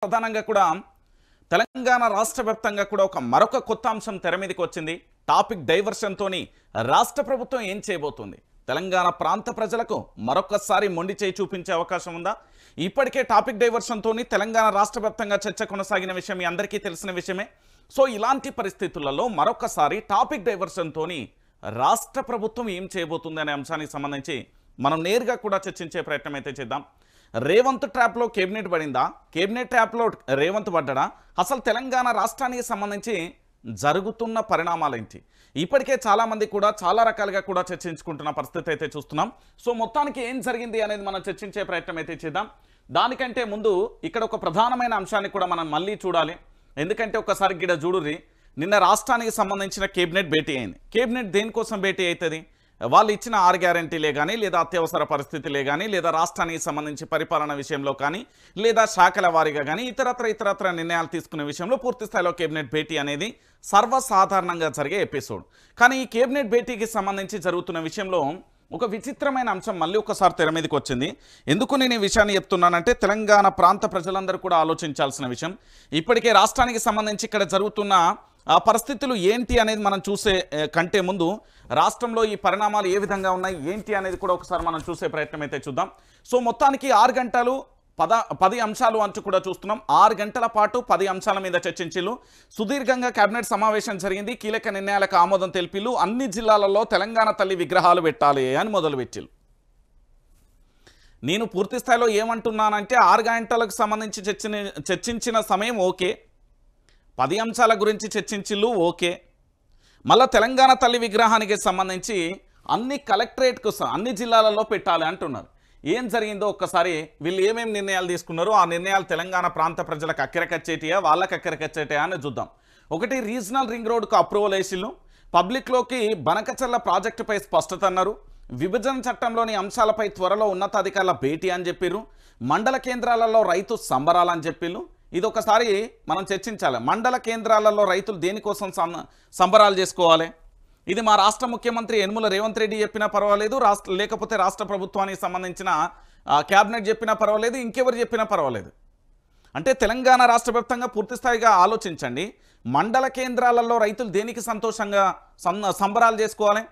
ప్రధానంగా కూడా తెలంగాణ రాష్ట్ర వ్యాప్తంగా కూడా మరొక కొత్త అంశం తెర మీదకి వచ్చింది. టాపిక్ డైవర్షన్ తోని రాష్ట్ర ప్రభుత్వం ఏం చేయబోతుంది? తెలంగాణ ప్రాంత ప్రజలకు మరొకసారి మొండి చేయి చూపించే అవకాశం ఉందా? ఇప్పటికే టాపిక్ డైవర్షన్ తోని తెలంగాణ రాష్ట్ర వ్యాప్తంగా చర్చ కొనసాగిన విషయం మీ అందరికీ తెలిసిన విషయమే. సో ఇలాంటి పరిస్థితులలో మరొకసారి టాపిక్ డైవర్షన్ తోని రాష్ట్ర ప్రభుత్వం ఏం చేయబోతుంది అనే అంశానికి సంబంధించి మనం నేరుగా కూడా చర్చించే ప్రయత్నం అయితే చేద్దాం. రేవంత్ ట్రాప్లో కేబినెట్ పడిందా? కేబినెట్ ట్రాప్లో రేవంత్ పడ్డా? అసలు తెలంగాణ రాష్ట్రానికి సంబంధించి జరుగుతున్న పరిణామాలు ఏంటి? ఇప్పటికే చాలామంది కూడా చాలా రకాలుగా కూడా చర్చించుకుంటున్న పరిస్థితి అయితే చూస్తున్నాం. సో మొత్తానికి ఏం జరిగింది అనేది మనం చర్చించే ప్రయత్నం అయితే చేద్దాం. దానికంటే ముందు ఇక్కడ ఒక ప్రధానమైన అంశాన్ని కూడా మనం మళ్ళీ చూడాలి. ఎందుకంటే ఒకసారి గిడ చూడుర్రి, నిన్న రాష్ట్రానికి సంబంధించిన కేబినెట్ భేటీ అయింది. కేబినెట్ దేనికోసం భేటీ అవుతుంది? వాళ్ళు ఇచ్చిన 6 గ్యారంటీలే కానీ, లేదా అత్యవసర పరిస్థితులే కానీ, లేదా రాష్ట్రానికి సంబంధించి పరిపాలన విషయంలో కానీ, లేదా శాఖల వారీగా కానీ ఇతరత్ర నిర్ణయాలు తీసుకునే విషయంలో పూర్తి స్థాయిలో కేబినెట్ భేటీ అనేది సర్వసాధారణంగా జరిగే ఎపిసోడ్. కానీ ఈ కేబినెట్ భేటీకి సంబంధించి జరుగుతున్న విషయంలో ఒక విచిత్రమైన అంశం మళ్ళీ ఒకసారి తెర మీదకి వచ్చింది. ఎందుకు నేను ఈ విషయాన్ని చెప్తున్నానంటే తెలంగాణ ప్రాంత ప్రజలందరూ కూడా ఆలోచించాల్సిన విషయం. ఇప్పటికే రాష్ట్రానికి సంబంధించి ఇక్కడ జరుగుతున్న పరిస్థితులు ఏంటి అనేది మనం చూసే కంటే ముందు రాష్ట్రంలో ఈ పరిణామాలు ఏ విధంగా ఉన్నాయి ఏంటి అనేది కూడా ఒకసారి మనం చూసే ప్రయత్నం అయితే చూద్దాం. సో మొత్తానికి 6 గంటలు 10 అంశాలు అంటూ కూడా చూస్తున్నాం. 6 గంటల పాటు 10 అంశాల మీద చర్చించిల్లు. సుదీర్ఘంగా కేబినెట్ సమావేశం జరిగింది. కీలక నిర్ణయాలకు ఆమోదం తెలిపిల్లు. అన్ని జిల్లాలలో తెలంగాణ తల్లి విగ్రహాలు పెట్టాలి అని మొదలుపెట్టిల్లు. నేను పూర్తి స్థాయిలో ఏమంటున్నానంటే 6 గంటలకు సంబంధించి చర్చించిన సమయం ఓకే, 10 అంశాల గురించి చర్చించిల్లు ఓకే. మళ్ళీ తెలంగాణ తల్లి విగ్రహానికి సంబంధించి అన్ని కలెక్టరేట్కు అన్ని జిల్లాలలో పెట్టాలి అంటున్నారు. ఏం జరిగిందో ఒక్కసారి వీళ్ళు ఏమేమి నిర్ణయాలు తీసుకున్నారో ఆ నిర్ణయాలు తెలంగాణ ప్రాంత ప్రజలకు అక్కరకచ్చేటియా వాళ్ళకి అక్కరకచ్చేటియా అని చూద్దాం. ఒకటి, రీజనల్ రింగ్ రోడ్కు అప్రూవల్ వేసిల్లు. పబ్లిక్లోకి బనకచర్ల ప్రాజెక్టుపై స్పష్టత అన్నారు. విభజన చట్టంలోని అంశాలపై త్వరలో ఉన్నతాధికారుల భేటీ అని చెప్పిర్రు. మండల కేంద్రాలలో రైతు సంబరాలని చెప్పిల్లు. ఇది ఒకసారి మనం చర్చించాలి. మండల కేంద్రాలలో రైతులు దేనికోసం సంబరాలు చేసుకోవాలి? ఇది మా రాష్ట్ర ముఖ్యమంత్రి యనమల రేవంత్ రెడ్డి చెప్పినా పర్వాలేదు, లేకపోతే రాష్ట్ర ప్రభుత్వానికి సంబంధించిన క్యాబినెట్ చెప్పినా పర్వాలేదు, ఇంకెవరు చెప్పినా పర్వాలేదు. అంటే తెలంగాణ రాష్ట్ర వ్యాప్తంగా పూర్తిస్థాయిగా ఆలోచించండి. మండల కేంద్రాలలో రైతులు దేనికి సంతోషంగా సంబరాలు చేసుకోవాలి?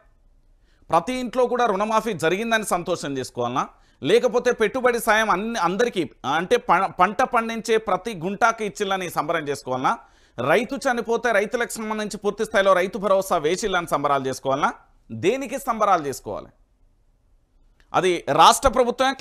ప్రతి ఇంట్లో కూడా రుణమాఫీ జరిగిందని సంతోషం చేసుకోవాలన్నా, లేకపోతే పెట్టుబడి సాయం అందరికీ అంటే పంట పండించే ప్రతి గుంటాకి ఇచ్చిల్లని సంబరం చేసుకోవాలన్నా, రైతు చనిపోతే రైతులకు సంబంధించి పూర్తి స్థాయిలో రైతు భరోసా వేసిల్లని సంబరాలు చేసుకోవాలన్నా, దేనికి సంబరాలు చేసుకోవాలి? అది రాష్ట్ర ప్రభుత్వమే